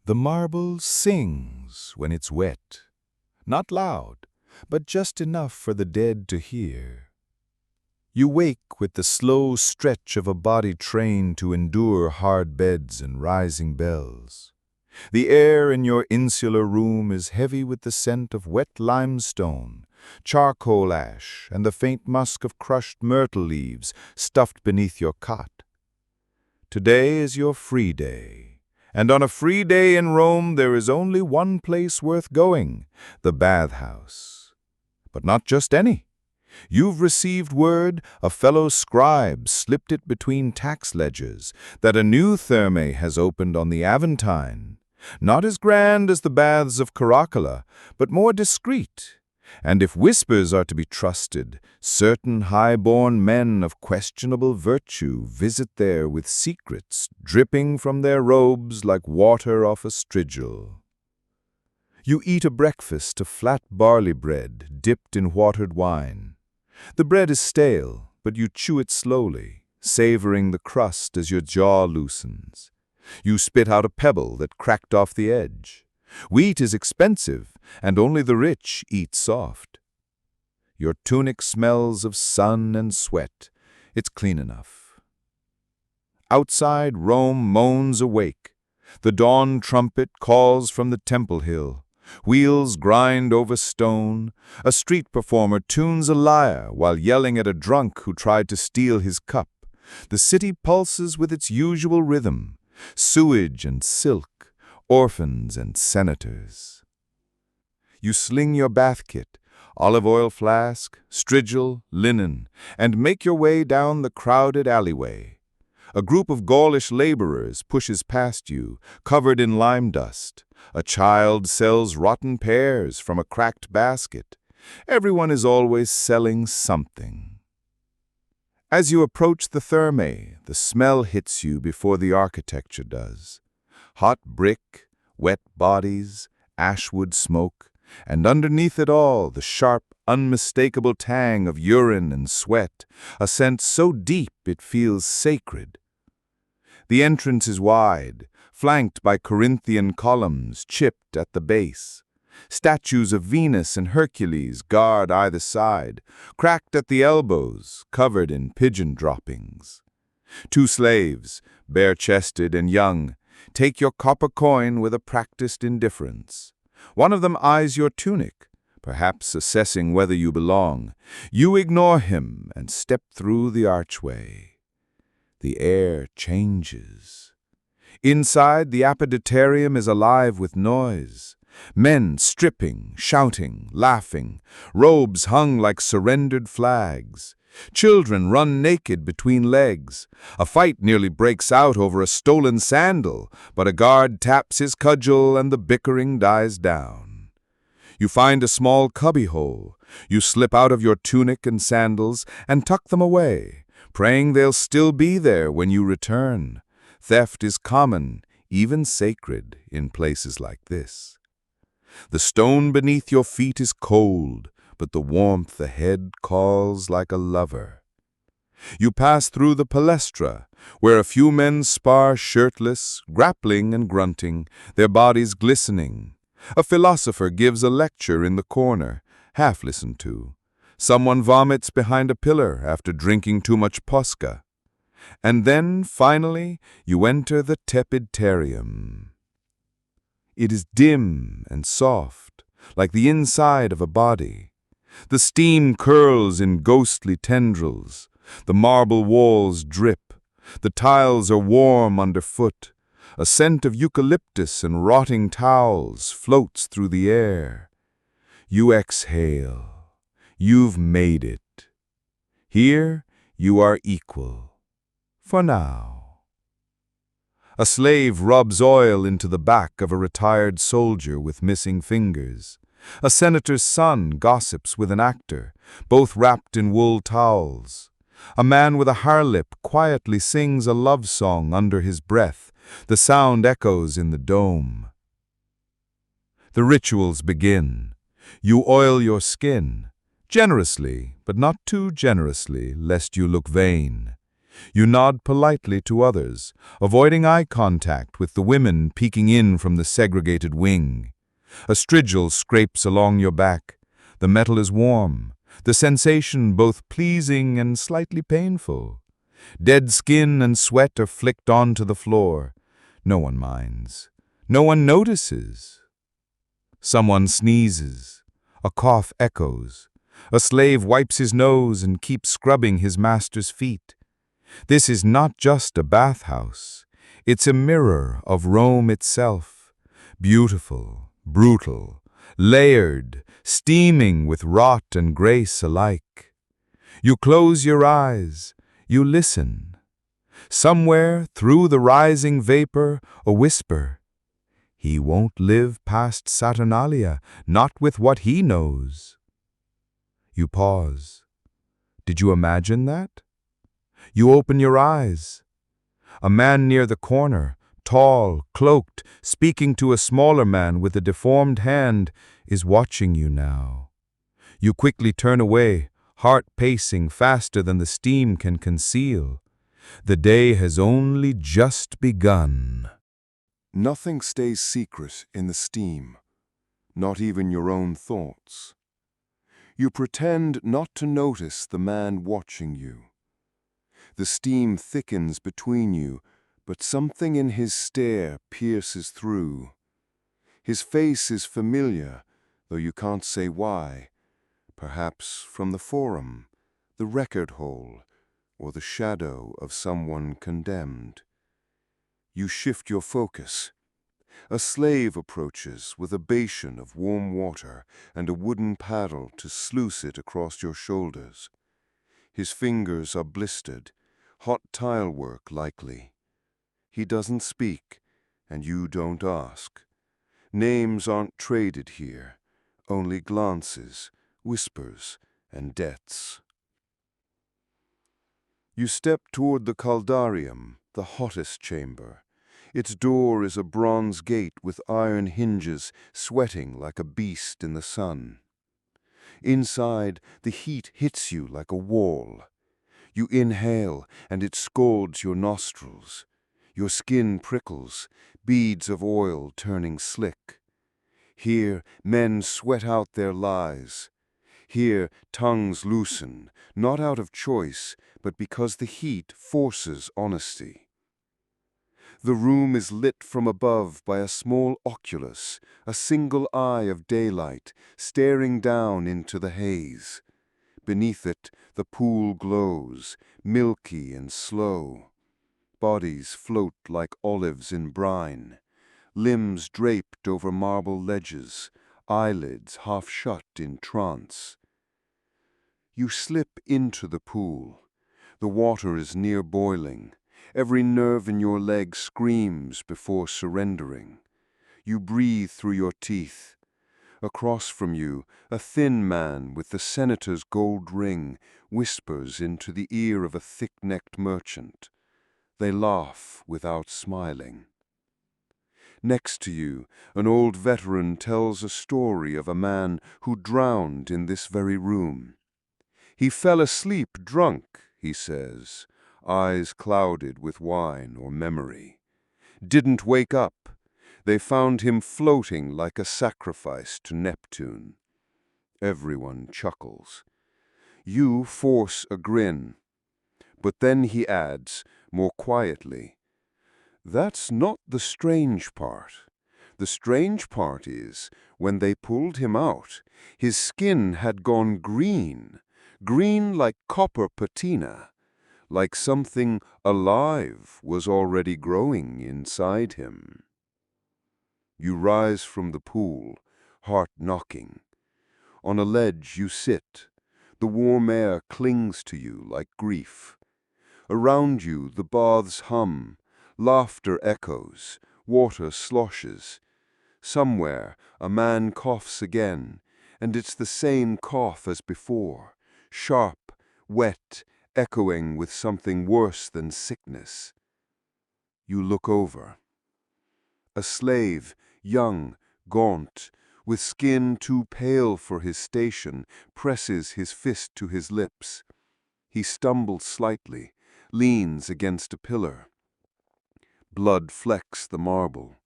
The marble sings when it's wet, not loud, but just enough for the dead to hear. You wake with the slow stretch of a body trained to endure hard beds and rising bells. The air in your insular room is heavy with the scent of wet limestone, charcoal ash, and the faint musk of crushed myrtle leaves stuffed beneath your cot. Today is your free day. And on a free day in Rome, there is only one place worth going, the Bathhouse. But not just any. You've received word, a fellow scribe slipped it between tax ledgers, that a new therme has opened on the Aventine. Not as grand as the baths of Caracalla, but more discreet. And if whispers are to be trusted, certain high-born men of questionable virtue visit there with secrets dripping from their robes like water off a strigil. You eat a breakfast of flat barley bread dipped in watered wine. The bread is stale, but you chew it slowly, savoring the crust as your jaw loosens. You spit out a pebble that cracked off the edge. Wheat is expensive, and only the rich eat soft. Your tunic smells of sun and sweat. It's clean enough. Outside, Rome moans awake. The dawn trumpet calls from the Temple Hill. Wheels grind over stone. A street performer tunes a lyre while yelling at a drunk who tried to steal his cup. The city pulses with its usual rhythm. Sewage and silk. Orphans and senators. You sling your bath kit, olive oil flask, strigil, linen, and make your way down the crowded alleyway. A group of Gaulish laborers pushes past you, covered in lime dust. A child sells rotten pears from a cracked basket. Everyone is always selling something. As you approach the therme, the smell hits you before the architecture does. Hot brick, wet bodies, ashwood smoke, and underneath it all the sharp, unmistakable tang of urine and sweat, a scent so deep it feels sacred. The entrance is wide, flanked by Corinthian columns chipped at the base. Statues of Venus and Hercules guard either side, cracked at the elbows, covered in pigeon droppings. Two slaves, bare-chested and young, take your copper coin with a practiced indifference. One of them eyes your tunic, perhaps assessing whether you belong. You ignore him and step through the archway. The air changes. Inside, the apoditarium is alive with noise. Men stripping, shouting, laughing, robes hung like surrendered flags. Children run naked between legs. A fight nearly breaks out over a stolen sandal, but a guard taps his cudgel and the bickering dies down. You find a small cubbyhole. You slip out of your tunic and sandals and tuck them away, praying they'll still be there when you return. Theft is common, even sacred, in places like this. The stone beneath your feet is cold, but the warmth ahead calls like a lover. You pass through the palestra, where a few men spar shirtless, grappling and grunting, their bodies glistening. A philosopher gives a lecture in the corner, half listened to. Someone vomits behind a pillar after drinking too much posca. And then, finally, you enter the tepidarium. It is dim and soft, like the inside of a body. The steam curls in ghostly tendrils. The marble walls drip. The tiles are warm underfoot. A scent of eucalyptus and rotting towels floats through the air. You exhale. You've made it. Here you are equal. For now. A slave rubs oil into the back of a retired soldier with missing fingers. A senator's son gossips with an actor, both wrapped in wool towels. A man with a harlip quietly sings a love song under his breath. The sound echoes in the dome. The rituals begin. You oil your skin, generously, but not too generously, lest you look vain. You nod politely to others, avoiding eye contact with the women peeking in from the segregated wing. A strigil scrapes along your back. The metal is warm, the sensation both pleasing and slightly painful. Dead skin and sweat are flicked onto the floor. No one minds. No one notices. Someone sneezes. A cough echoes. A slave wipes his nose and keeps scrubbing his master's feet. This is not just a bathhouse. It's a mirror of Rome itself. Beautiful, brutal, layered, steaming with rot and grace alike. You close your eyes. You listen. Somewhere through the rising vapor, a whisper. He won't live past Saturnalia, not with what he knows. You pause. Did you imagine that? You open your eyes. A man near the corner, tall, cloaked, speaking to a smaller man with a deformed hand, is watching you now. You quickly turn away, heart pacing faster than the steam can conceal. The day has only just begun. Nothing stays secret in the steam, not even your own thoughts. You pretend not to notice the man watching you. The steam thickens between you, but something in his stare pierces through. His face is familiar, though you can't say why. Perhaps from the forum, the record hole, or the shadow of someone condemned. You shift your focus. A slave approaches with a basin of warm water and a wooden paddle to sluice it across your shoulders. His fingers are blistered, hot tile work likely. He doesn't speak, and you don't ask. Names aren't traded here, only glances, whispers, and debts. You step toward the caldarium, the hottest chamber. Its door is a bronze gate with iron hinges, sweating like a beast in the sun. Inside, the heat hits you like a wall. You inhale, and it scalds your nostrils. Your skin prickles, beads of oil turning slick. Here, men sweat out their lies. Here, tongues loosen, not out of choice, but because the heat forces honesty. The room is lit from above by a small oculus, a single eye of daylight, staring down into the haze. Beneath it, the pool glows, milky and slow. Bodies float like olives in brine, limbs draped over marble ledges, eyelids half shut in trance. You slip into the pool. The water is near boiling. Every nerve in your leg screams before surrendering. You breathe through your teeth. Across from you, a thin man with the senator's gold ring whispers into the ear of a thick-necked merchant. They laugh without smiling. Next to you, an old veteran tells a story of a man who drowned in this very room. He fell asleep drunk, he says, eyes clouded with wine or memory. Didn't wake up. They found him floating like a sacrifice to Neptune. Everyone chuckles. You force a grin. But then he adds, more quietly, "That's not the strange part. The strange part is, when they pulled him out, his skin had gone green, green like copper patina, like something alive was already growing inside him." You rise from the pool, heart knocking. On a ledge you sit. The warm air clings to you like grief. Around you the baths hum, laughter echoes, water sloshes. Somewhere a man coughs again, and it's the same cough as before, sharp, wet, echoing with something worse than sickness. You look over. A slave, young, gaunt, with skin too pale for his station, presses his fist to his lips. He stumbles slightly, leans against a pillar. Blood flecks the marble.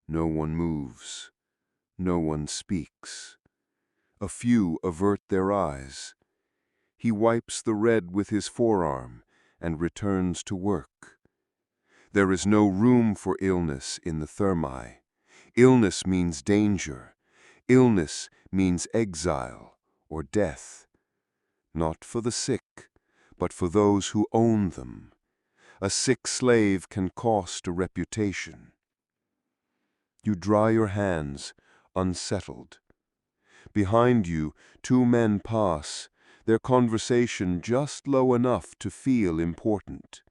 No one moves. No one speaks. A few avert their eyes. He wipes the red with his forearm and returns to work. There is no room for illness in the thermi. Illness means danger. Illness means exile or death. Not for the sick, but for those who own them. A sick slave can cost a reputation. You dry your hands, unsettled. Behind you, two men pass, their conversation just low enough to feel important.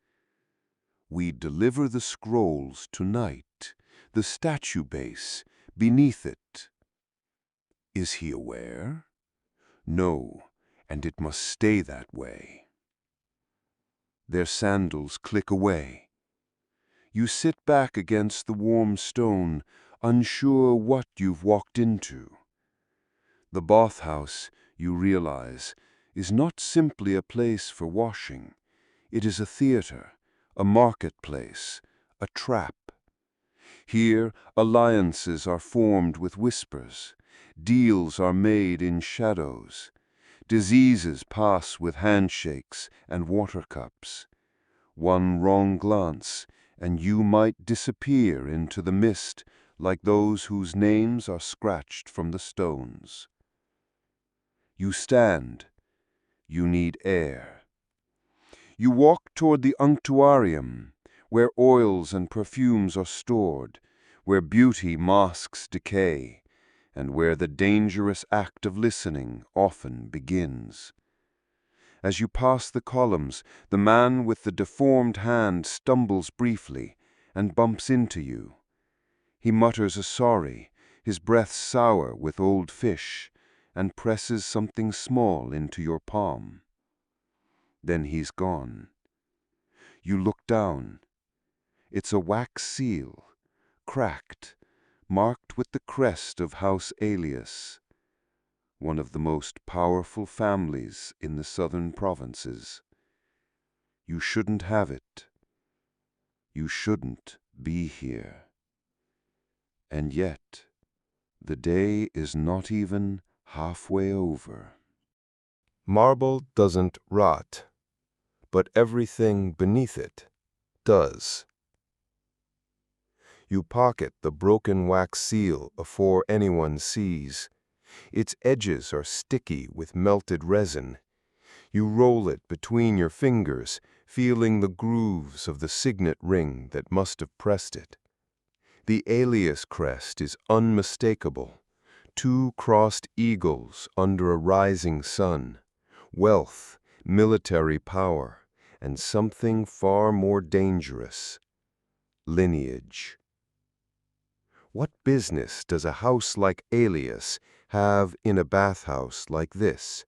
We deliver the scrolls tonight, the statue base, beneath it. Is he aware? No, and it must stay that way. Their sandals click away. You sit back against the warm stone, unsure what you've walked into. The bathhouse, you realize, is not simply a place for washing. It is a theater, a marketplace, a trap. Here, alliances are formed with whispers. Deals are made in shadows. Diseases pass with handshakes and water cups. One wrong glance, and you might disappear into the mist like those whose names are scratched from the stones. You stand. You need air. You walk toward the unctuarium, where oils and perfumes are stored, where beauty masks decay, and where the dangerous act of listening often begins. As you pass the columns, the man with the deformed hand stumbles briefly and bumps into you. He mutters a sorry, his breath sour with old fish, and presses something small into your palm. Then he's gone. You look down. It's a wax seal, cracked, marked with the crest of House Alias, one of the most powerful families in the southern provinces. You shouldn't have it. You shouldn't be here. And yet, the day is not even halfway over. Marble doesn't rot, but everything beneath it does. You pocket the broken wax seal afore anyone sees. Its edges are sticky with melted resin. You roll it between your fingers, feeling the grooves of the signet ring that must have pressed it. The alias crest is unmistakable. Two crossed eagles under a rising sun. Wealth, military power, and something far more dangerous: lineage. What business does a house like Alias have in a bathhouse like this?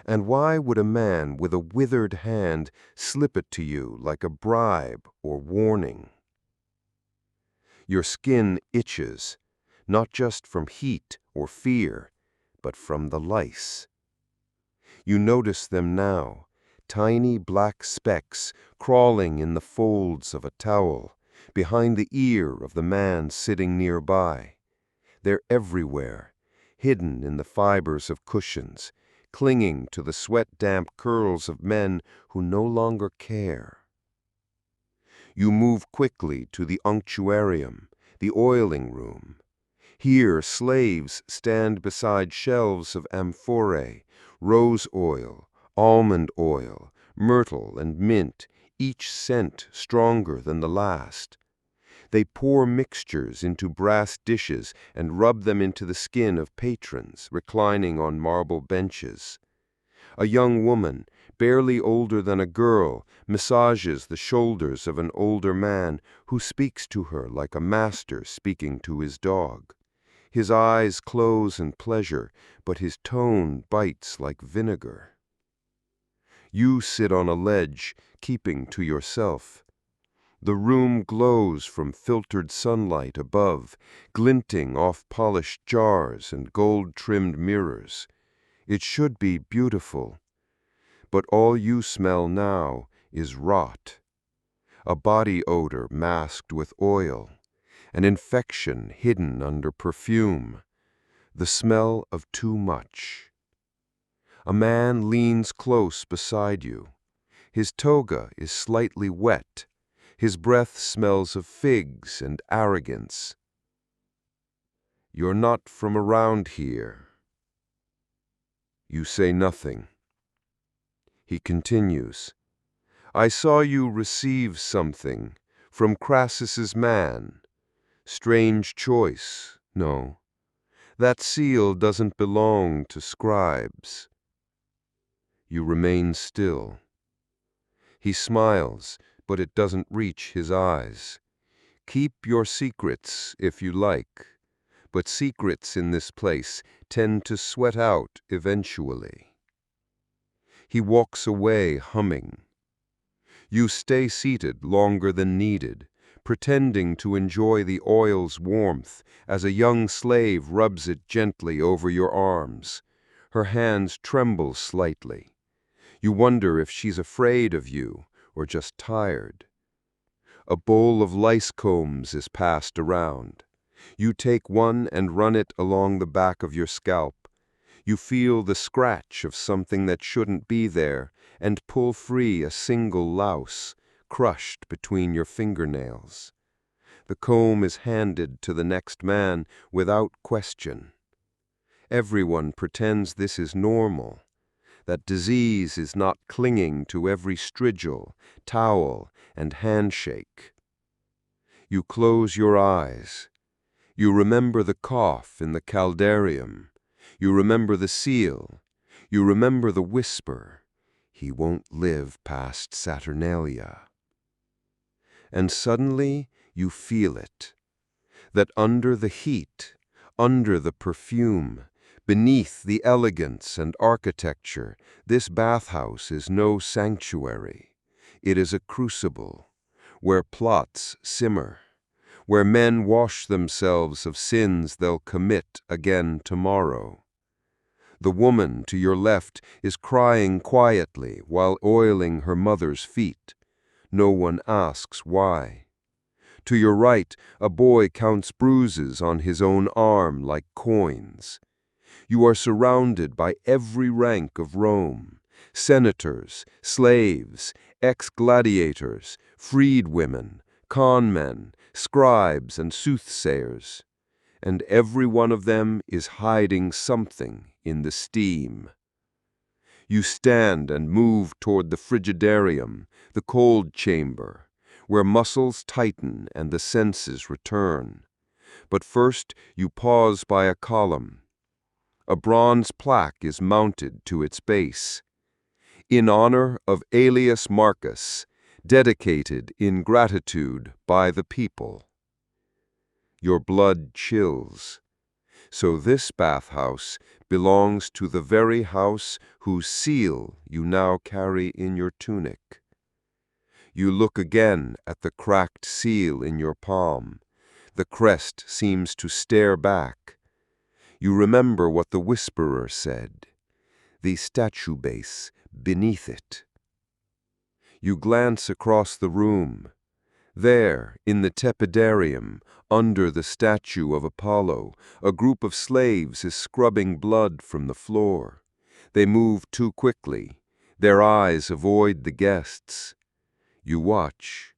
And why would a man with a withered hand slip it to you like a bribe or warning? Your skin itches, not just from heat or fear, but from the lice. You notice them now, tiny black specks crawling in the folds of a towel, behind the ear of the man sitting nearby. They're everywhere, hidden in the fibers of cushions, clinging to the sweat-damp curls of men who no longer care. You move quickly to the unctuarium, the oiling room. Here slaves stand beside shelves of amphorae, rose oil, almond oil, myrtle and mint, each scent stronger than the last. They pour mixtures into brass dishes and rub them into the skin of patrons reclining on marble benches. A young woman, barely older than a girl, massages the shoulders of an older man who speaks to her like a master speaking to his dog. His eyes close in pleasure, but his tone bites like vinegar. You sit on a ledge, keeping to yourself. The room glows from filtered sunlight above, glinting off polished jars and gold-trimmed mirrors. It should be beautiful, but all you smell now is rot, a body odor masked with oil, an infection hidden under perfume, the smell of too much. A man leans close beside you. His toga is slightly wet. His breath smells of figs and arrogance. "You're not from around here." You say nothing. He continues, "I saw you receive something from Crassus's man. Strange choice, no. That seal doesn't belong to scribes." You remain still. He smiles, but it doesn't reach his eyes. "Keep your secrets if you like, but secrets in this place tend to sweat out eventually." He walks away humming. You stay seated longer than needed, pretending to enjoy the oil's warmth as a young slave rubs it gently over your arms. Her hands tremble slightly. You wonder if she's afraid of you or just tired. A bowl of lice combs is passed around. You take one and run it along the back of your scalp. You feel the scratch of something that shouldn't be there and pull free a single louse, crushed between your fingernails. The comb is handed to the next man without question. Everyone pretends this is normal, that disease is not clinging to every strigil, towel, and handshake. You close your eyes. You remember the cough in the caldarium. You remember the seal. You remember the whisper, "He won't live past Saturnalia." And suddenly you feel it, that under the heat, under the perfume, beneath the elegance and architecture, this bathhouse is no sanctuary. It is a crucible, where plots simmer, where men wash themselves of sins they'll commit again tomorrow. The woman to your left is crying quietly while oiling her mother's feet. No one asks why. To your right, a boy counts bruises on his own arm like coins. You are surrounded by every rank of Rome: senators, slaves, ex-gladiators, freed women, con men, scribes, and soothsayers. And every one of them is hiding something in the steam. You stand and move toward the frigidarium, the cold chamber, where muscles tighten and the senses return. But first you pause by a column. A bronze plaque is mounted to its base. "In honor of Aelius Marcus, dedicated in gratitude by the people." Your blood chills. So this bathhouse belongs to the very house whose seal you now carry in your tunic. You look again at the cracked seal in your palm. The crest seems to stare back. You remember what the whisperer said, the statue base beneath it. You glance across the room. There, in the tepidarium, under the statue of Apollo, a group of slaves is scrubbing blood from the floor. They move too quickly. Their eyes avoid the guests. You watch.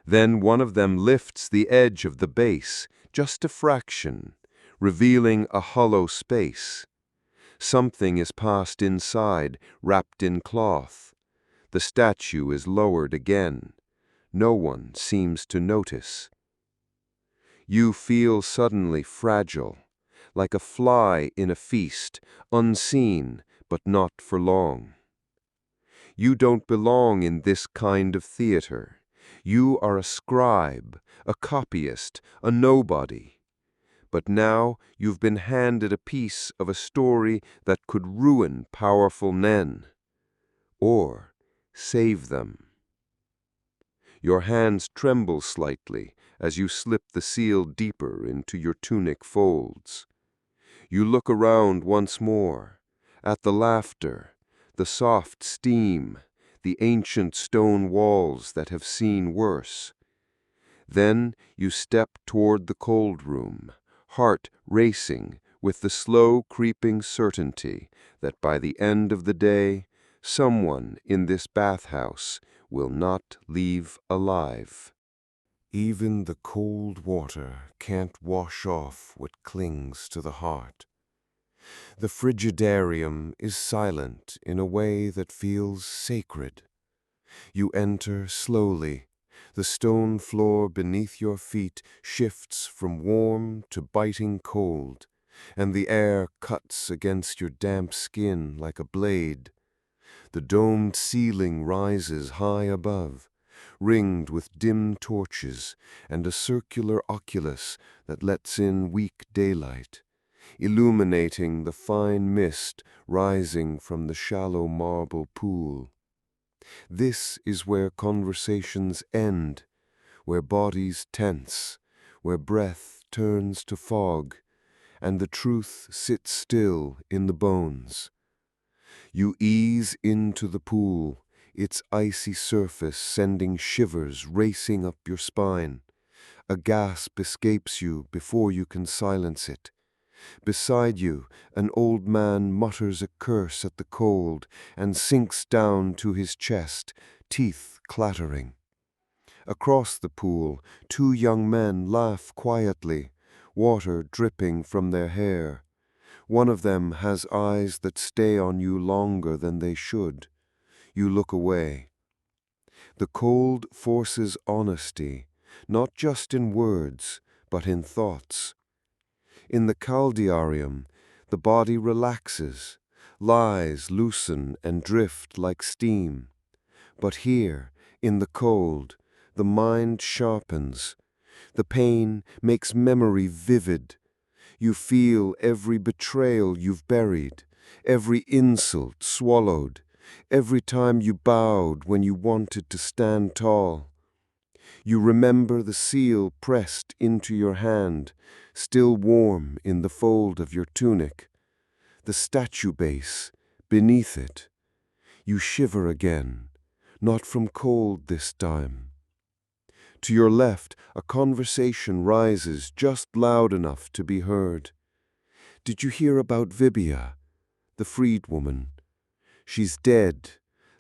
Then one of them lifts the edge of the base, just a fraction, revealing a hollow space. Something is passed inside, wrapped in cloth. The statue is lowered again. No one seems to notice. You feel suddenly fragile, like a fly in a feast, unseen, but not for long. You don't belong in this kind of theater. You are a scribe, a copyist, a nobody. But now you've been handed a piece of a story that could ruin powerful men, or save them. Your hands tremble slightly as you slip the seal deeper into your tunic folds. You look around once more, at the laughter, the soft steam, the ancient stone walls that have seen worse. Then you step toward the cold room, heart racing with the slow creeping certainty that by the end of the day, someone in this bathhouse will not leave alive. Even the cold water can't wash off what clings to the heart. The frigidarium is silent in a way that feels sacred. You enter slowly. The stone floor beneath your feet shifts from warm to biting cold, and the air cuts against your damp skin like a blade. The domed ceiling rises high above, ringed with dim torches and a circular oculus that lets in weak daylight, illuminating the fine mist rising from the shallow marble pool. This is where conversations end, where bodies tense, where breath turns to fog, and the truth sits still in the bones. You ease into the pool, its icy surface sending shivers racing up your spine. A gasp escapes you before you can silence it. Beside you, an old man mutters a curse at the cold and sinks down to his chest, teeth clattering. Across the pool, two young men laugh quietly, water dripping from their hair. One of them has eyes that stay on you longer than they should. You look away. The cold forces honesty, not just in words, but in thoughts. In the caldearium, the body relaxes, lies loosen and drift like steam. But here, in the cold, the mind sharpens. The pain makes memory vivid. You feel every betrayal you've buried, every insult swallowed, every time you bowed when you wanted to stand tall. You remember the seal pressed into your hand, still warm in the fold of your tunic, the statue base beneath it. You shiver again, not from cold this time. To your left, a conversation rises just loud enough to be heard. Did you hear about Vibia, the freedwoman? She's dead.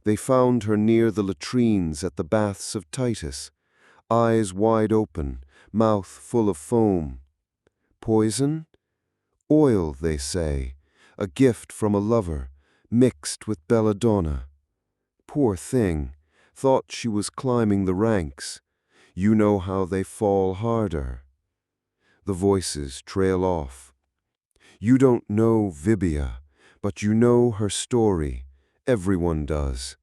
They found her near the latrines at the baths of Titus, eyes wide open, mouth full of foam. Poison? Oil, they say, a gift from a lover, mixed with belladonna. Poor thing, thought she was climbing the ranks. You know how they fall harder. The voices trail off. You don't know Vibia, but you know her story. Everyone does.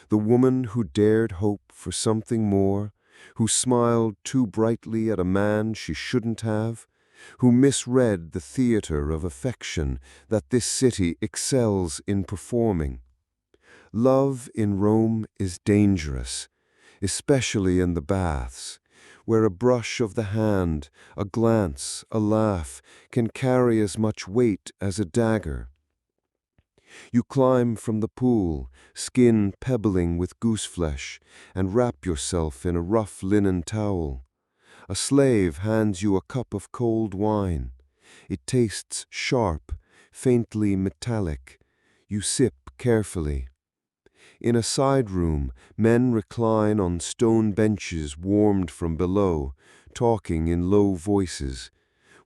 The woman who dared hope for something more, who smiled too brightly at a man she shouldn't have, who misread the theater of affection that this city excels in performing. Love in Rome is dangerous, especially in the baths, where a brush of the hand, a glance, a laugh can carry as much weight as a dagger. You climb from the pool, skin pebbling with gooseflesh, and wrap yourself in a rough linen towel. A slave hands you a cup of cold wine. It tastes sharp, faintly metallic. You sip carefully. In a side room, men recline on stone benches warmed from below, talking in low voices.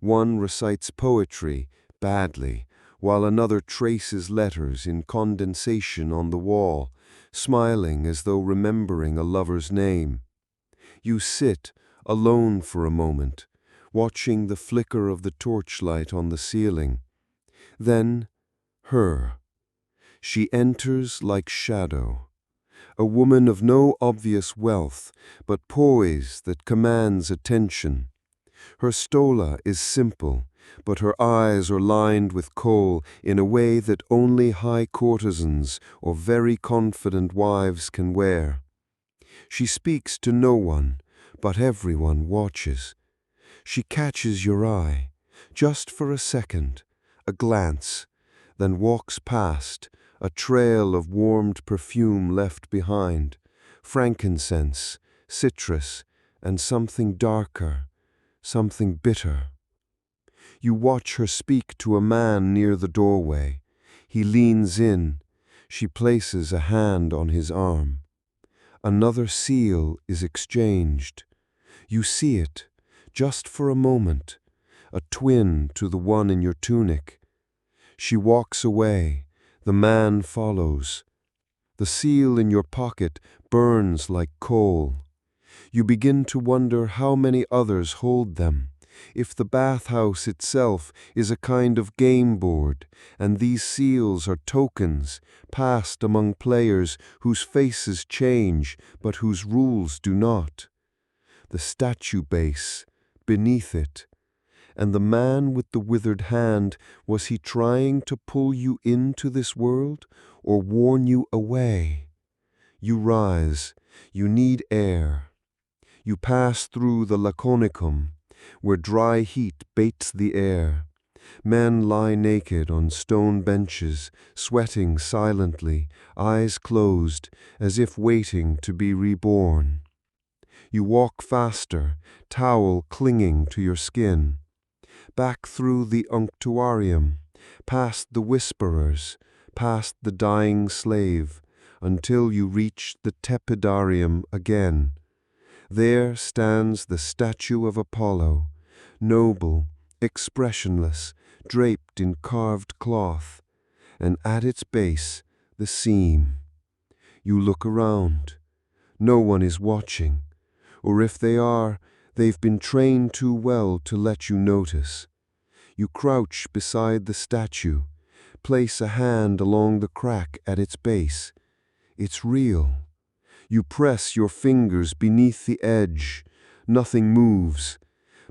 One recites poetry, badly, while another traces letters in condensation on the wall, smiling as though remembering a lover's name. You sit, alone for a moment, watching the flicker of the torchlight on the ceiling. Then, her. She enters like shadow. A woman of no obvious wealth, but poise that commands attention. Her stola is simple, but her eyes are lined with kohl in a way that only high courtesans or very confident wives can wear. She speaks to no one, but everyone watches. She catches your eye, just for a second, a glance, then walks past, a trail of warmed perfume left behind, frankincense, citrus, and something darker, something bitter. You watch her speak to a man near the doorway. He leans in. She places a hand on his arm. Another seal is exchanged. You see it, just for a moment, a twin to the one in your tunic. She walks away. The man follows. The seal in your pocket burns like coal. You begin to wonder how many others hold them, if the bathhouse itself is a kind of game board, and these seals are tokens passed among players whose faces change but whose rules do not. The statue base, beneath it, and the man with the withered hand, was he trying to pull you into this world or warn you away? You rise. You need air. You pass through the Laconicum, where dry heat baits the air. Men lie naked on stone benches, sweating silently, eyes closed, as if waiting to be reborn. You walk faster, towel clinging to your skin. Back through the unctuarium, past the whisperers, past the dying slave, until you reach the tepidarium again. There stands the statue of Apollo, noble, expressionless, draped in carved cloth, and at its base the seam. You look around. No one is watching, or if they are, they've been trained too well to let you notice. You crouch beside the statue, place a hand along the crack at its base. It's real. You press your fingers beneath the edge. Nothing moves.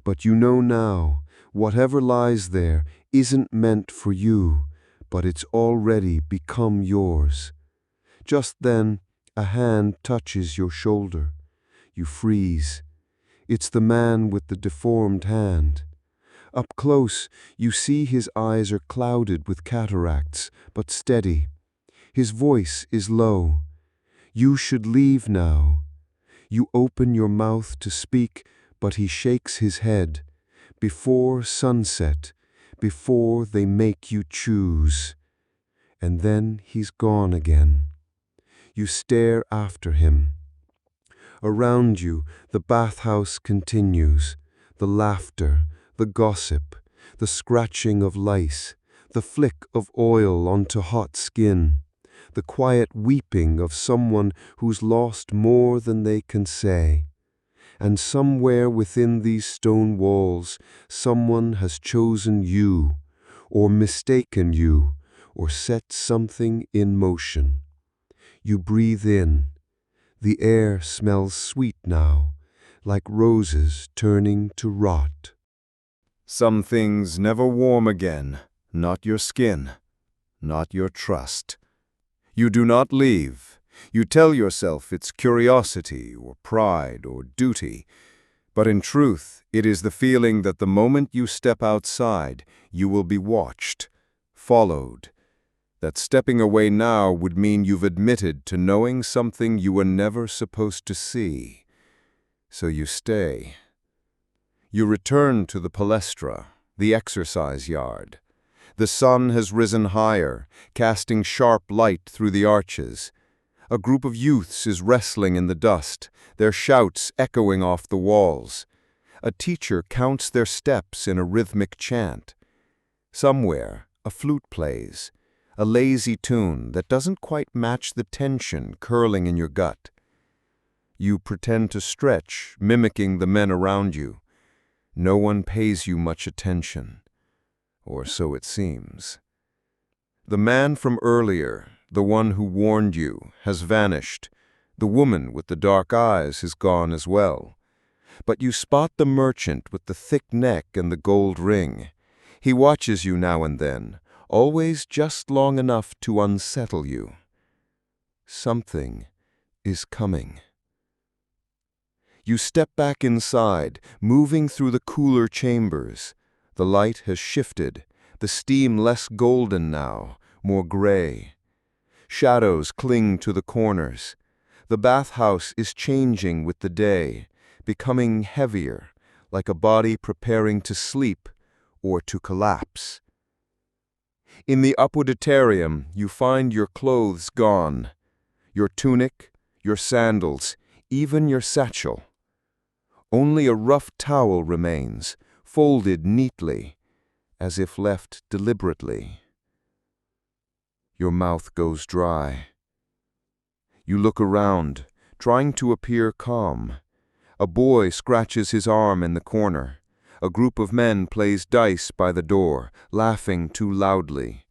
But you know now, whatever lies there isn't meant for you, but it's already become yours. Just then, a hand touches your shoulder. You freeze. It's the man with the deformed hand. Up close, you see his eyes are clouded with cataracts, but steady. His voice is low. You should leave now. You open your mouth to speak, but he shakes his head. Before sunset, before they make you choose. And then he's gone again. You stare after him. Around you, the bathhouse continues. The laughter, the gossip, the scratching of lice, the flick of oil onto hot skin, the quiet weeping of someone who's lost more than they can say. And somewhere within these stone walls, someone has chosen you, or mistaken you, or set something in motion. You breathe in. The air smells sweet now, like roses turning to rot. Some things never warm again, not your skin, not your trust. You do not leave. You tell yourself it's curiosity or pride or duty, but in truth, it is the feeling that the moment you step outside, you will be watched, followed, that stepping away now would mean you've admitted to knowing something you were never supposed to see. So you stay. You return to the palestra, the exercise yard. The sun has risen higher, casting sharp light through the arches. A group of youths is wrestling in the dust, their shouts echoing off the walls. A teacher counts their steps in a rhythmic chant. Somewhere, a flute plays, a lazy tune that doesn't quite match the tension curling in your gut. You pretend to stretch, mimicking the men around you. No one pays you much attention, or so it seems. The man from earlier, the one who warned you, has vanished. The woman with the dark eyes is gone as well. But you spot the merchant with the thick neck and the gold ring. He watches you now and then, always just long enough to unsettle you. Something is coming. You step back inside, moving through the cooler chambers. The light has shifted, the steam less golden now, more gray. Shadows cling to the corners. The bathhouse is changing with the day, becoming heavier, like a body preparing to sleep or to collapse. In the apoditarium, you find your clothes gone, your tunic, your sandals, even your satchel. Only a rough towel remains, folded neatly, as if left deliberately. Your mouth goes dry. You look around, trying to appear calm. A boy scratches his arm in the corner. A group of men plays dice by the door, laughing too loudly.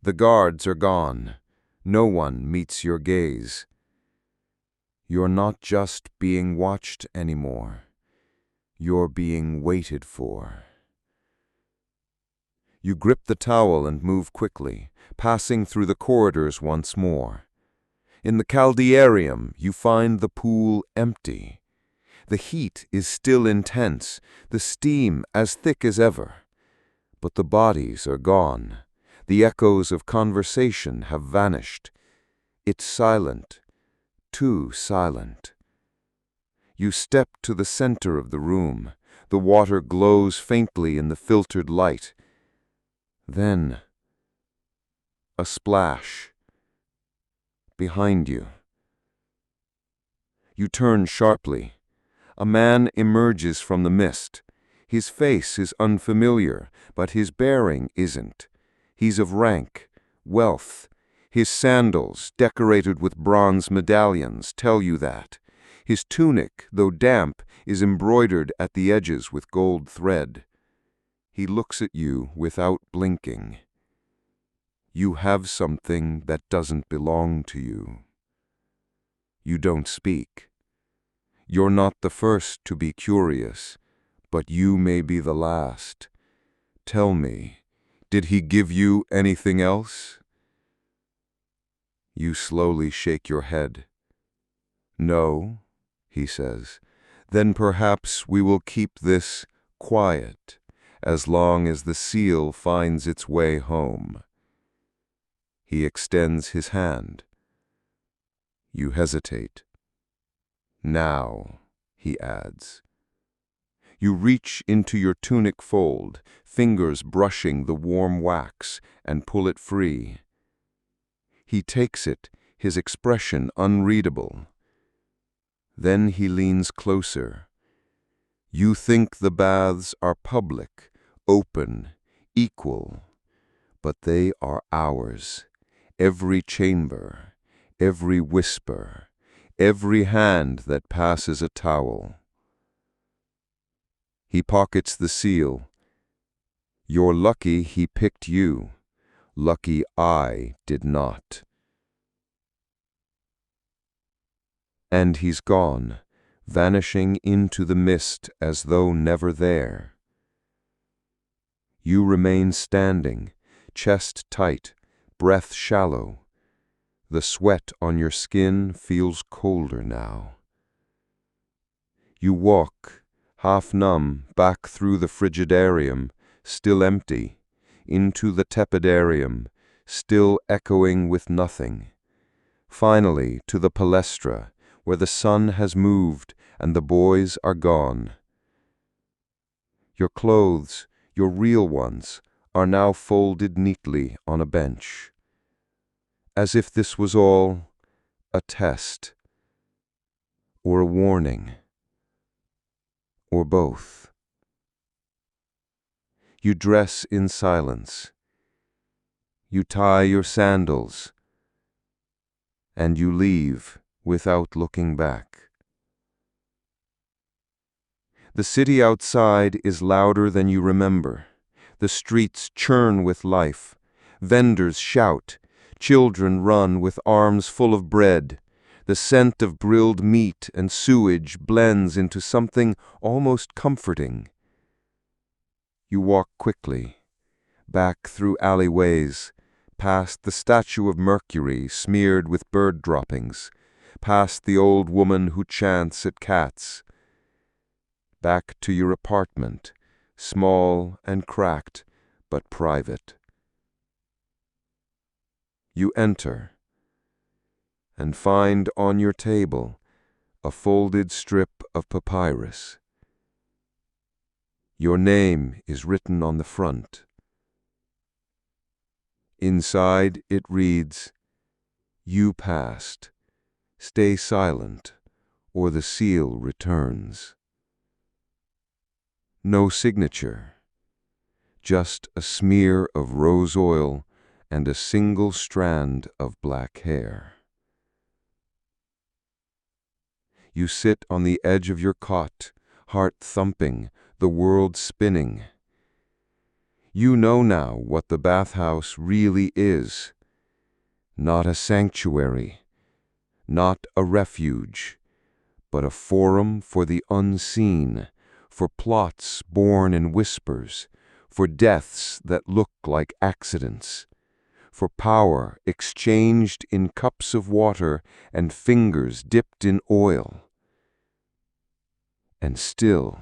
The guards are gone. No one meets your gaze. You're not just being watched anymore. You're being waited for. You grip the towel and move quickly, passing through the corridors once more. In the caldarium, you find the pool empty. The heat is still intense, the steam as thick as ever. But the bodies are gone. The echoes of conversation have vanished. It's silent, too silent. You step to the center of the room. The water glows faintly in the filtered light. Then, a splash. Behind you. You turn sharply. A man emerges from the mist. His face is unfamiliar, but his bearing isn't. He's of rank, wealth. His sandals, decorated with bronze medallions, tell you that. His tunic, though damp, is embroidered at the edges with gold thread. He looks at you without blinking. You have something that doesn't belong to you. You don't speak. You're not the first to be curious, but you may be the last. Tell me, did he give you anything else? You slowly shake your head. No, he says. Then perhaps we will keep this quiet, as long as the seal finds its way home. He extends his hand. You hesitate. Now, he adds. You reach into your tunic fold, fingers brushing the warm wax, and pull it free. He takes it, his expression unreadable. Then he leans closer. You think the baths are public, open, equal, but they are ours. Every chamber, every whisper, every hand that passes a towel. He pockets the seal. You're lucky he picked you. Lucky I did not. And he's gone, vanishing into the mist as though never there. You remain standing, chest tight, breath shallow. The sweat on your skin feels colder now. You walk, half numb, back through the frigidarium, still empty, into the tepidarium, still echoing with nothing. Finally, to the palestra, where the sun has moved and the boys are gone. Your clothes, your real ones, are now folded neatly on a bench. As if this was all a test, or a warning, or both. You dress in silence. You tie your sandals, and you leave without looking back. The city outside is louder than you remember. The streets churn with life. Vendors shout. Children run with arms full of bread. The scent of grilled meat and sewage blends into something almost comforting. You walk quickly, back through alleyways, past the statue of Mercury smeared with bird droppings, past the old woman who chants at cats, back to your apartment, small and cracked, but private. You enter. and find on your table a folded strip of papyrus. Your name is written on the front. Inside it reads, "You passed. Stay silent, or the seal returns." No signature, just a smear of rose oil and a single strand of black hair. You sit on the edge of your cot, heart thumping, the world spinning. You know now what the bathhouse really is. Not a sanctuary, not a refuge, but a forum for the unseen, for plots born in whispers, for deaths that look like accidents, for power exchanged in cups of water and fingers dipped in oil. And still,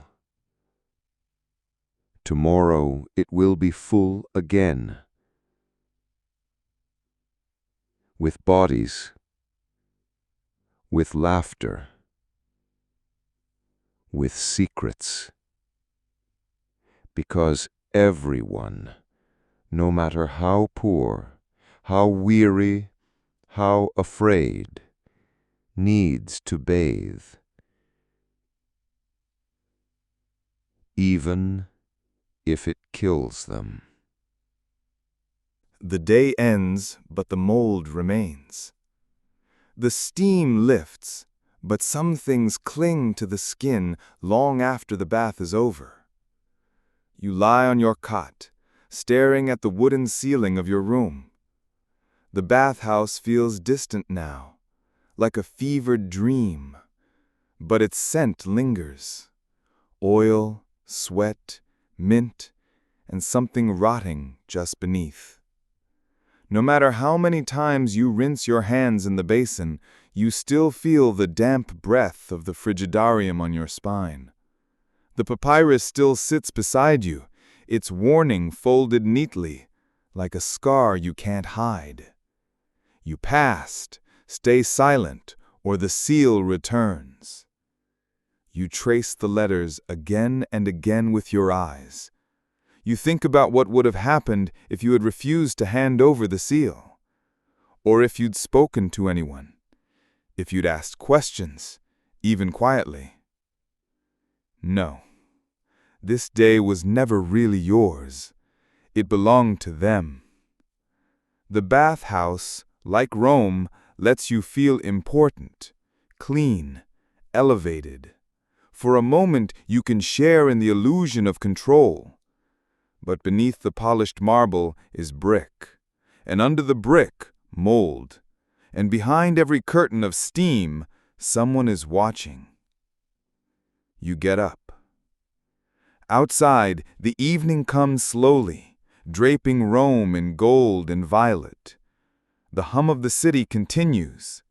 tomorrow it will be full again, with bodies, with laughter, with secrets. Because everyone, no matter how poor, how weary, how afraid, needs to bathe. Even if it kills them. The day ends, but the mold remains. The steam lifts, but some things cling to the skin long after the bath is over. You lie on your cot, staring at the wooden ceiling of your room. The bathhouse feels distant now, like a fevered dream, but its scent lingers. Oil, sweat, mint, and something rotting just beneath. No matter how many times you rinse your hands in the basin, you still feel the damp breath of the frigidarium on your spine. The papyrus still sits beside you, its warning folded neatly, like a scar you can't hide. You passed, stay silent, or the seal returns. You trace the letters again and again with your eyes. You think about what would have happened if you had refused to hand over the seal, or if you'd spoken to anyone, if you'd asked questions, even quietly. No, this day was never really yours. It belonged to them. The bathhouse, like Rome, lets you feel important, clean, elevated. For a moment, you can share in the illusion of control. But beneath the polished marble is brick, and under the brick, mold, and behind every curtain of steam, someone is watching. You get up. Outside, the evening comes slowly, draping Rome in gold and violet. The hum of the city continues.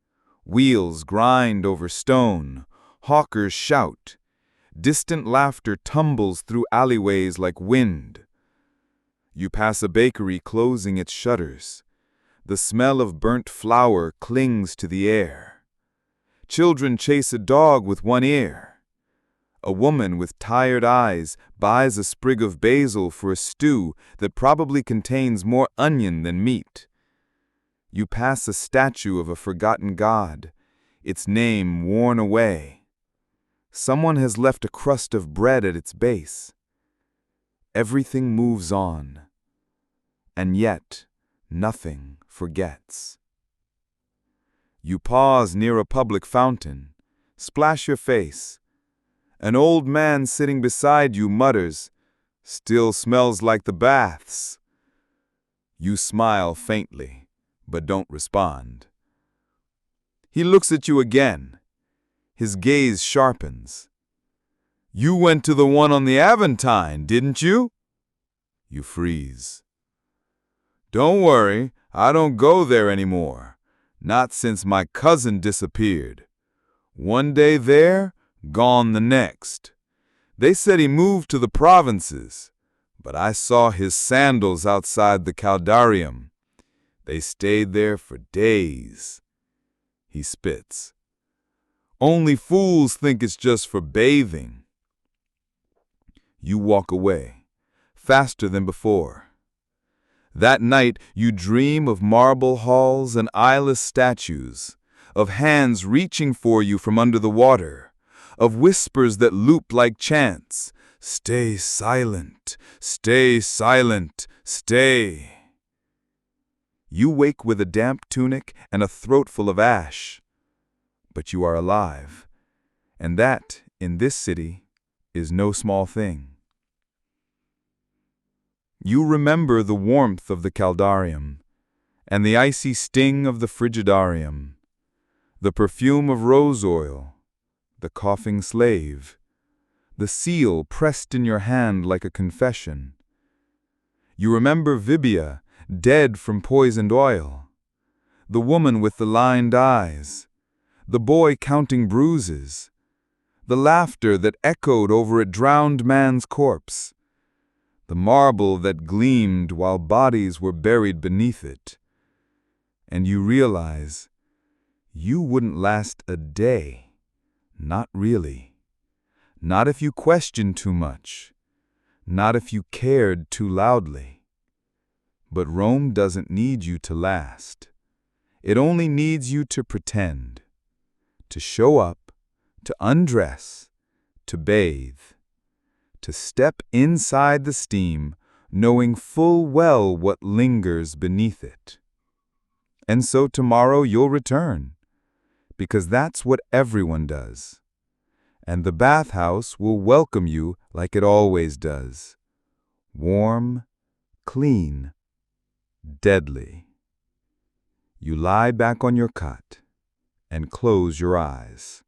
Wheels grind over stone, hawkers shout. Distant laughter tumbles through alleyways like wind. You pass a bakery closing its shutters. The smell of burnt flour clings to the air. Children chase a dog with one ear. A woman with tired eyes buys a sprig of basil for a stew that probably contains more onion than meat. You pass a statue of a forgotten god, its name worn away. Someone has left a crust of bread at its base. Everything moves on, and yet nothing forgets. You pause near a public fountain, splash your face. An old man sitting beside you mutters, "Still smells like the baths." You smile faintly, but don't respond. He looks at you again. His gaze sharpens. "You went to the one on the Aventine, didn't you?" You freeze. "Don't worry, I don't go there anymore. Not since my cousin disappeared. One day there, gone the next. They said he moved to the provinces, but I saw his sandals outside the caldarium. They stayed there for days." he spits. Only fools think it's just for bathing. You walk away, faster than before. That night you dream of marble halls and eyeless statues, of hands reaching for you from under the water, of whispers that loop like chants. Stay silent, stay silent, stay. You wake with a damp tunic and a throat full of ash. But you are alive, and that, in this city, is no small thing. You remember the warmth of the caldarium, and the icy sting of the frigidarium, the perfume of rose oil, the coughing slave, the seal pressed in your hand like a confession. You remember Vibia, dead from poisoned oil, the woman with the lined eyes, the boy counting bruises, the laughter that echoed over a drowned man's corpse, the marble that gleamed while bodies were buried beneath it. And you realize you wouldn't last a day. Not really. Not if you questioned too much. Not if you cared too loudly. But Rome doesn't need you to last. It only needs you to pretend, to show up, to undress, to bathe, to step inside the steam, knowing full well what lingers beneath it. And so tomorrow you'll return, because that's what everyone does. And the bathhouse will welcome you like it always does. Warm, clean, deadly. You lie back on your cot and close your eyes.